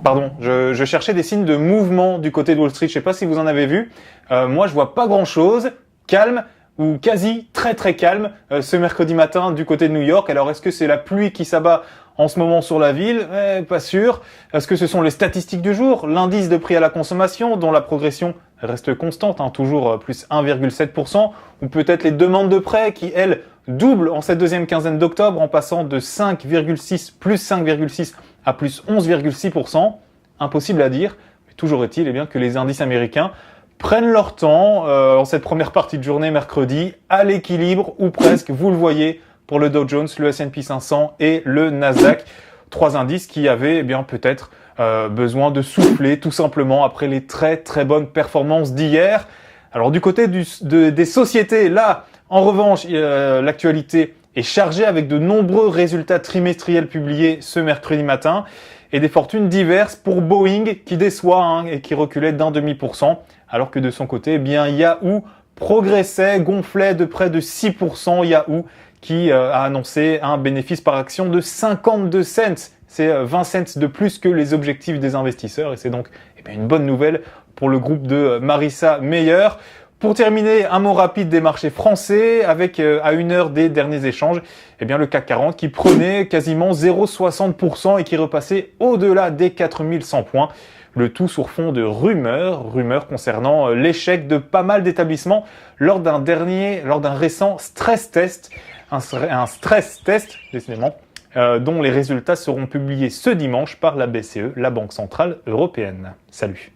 Pardon, je cherchais des signes de mouvement du côté de Wall Street. Je sais pas si vous en avez vu. Moi, je vois pas grand-chose. Calme ou quasi très calme ce mercredi matin du côté de New York. Alors, est-ce que c'est la pluie qui s'abat en ce moment sur la ville? Pas sûr. Est-ce que ce sont les statistiques du jour? L'indice de prix à la consommation dont la progression reste constante, toujours plus 1,7%, ou peut-être les demandes de prêt qui, elles, doublent en cette deuxième quinzaine d'octobre en passant de 5,6, plus 5,6 à plus 11,6%. Impossible à dire, mais toujours est-il bien que les indices américains prennent leur temps en cette première partie de journée mercredi, à l'équilibre ou presque, vous le voyez, pour le Dow Jones, le S&P 500 et le Nasdaq. Trois indices qui avaient peut-être besoin de souffler tout simplement après les très bonnes performances d'hier. Alors du côté des sociétés, là, en revanche, l'actualité est chargée avec de nombreux résultats trimestriels publiés ce mercredi matin et des fortunes diverses pour Boeing qui déçoit et qui reculait d'0,5%, alors que de son côté, Yahoo progressait, gonflait de près de 6%. Yahoo qui a annoncé un bénéfice par action de 52 cents. C'est 20 cents de plus que les objectifs des investisseurs et c'est donc une bonne nouvelle pour le groupe de Marissa Mayer. Pour terminer, un mot rapide des marchés français avec à 1 heure des derniers échanges, le CAC 40 qui prenait quasiment 0,60% et qui repassait au-delà des 4100 points. Le tout sur fond de rumeurs concernant l'échec de pas mal d'établissements lors d'un récent stress test, un stress test, décidément, dont les résultats seront publiés ce dimanche par la BCE, la Banque Centrale Européenne. Salut.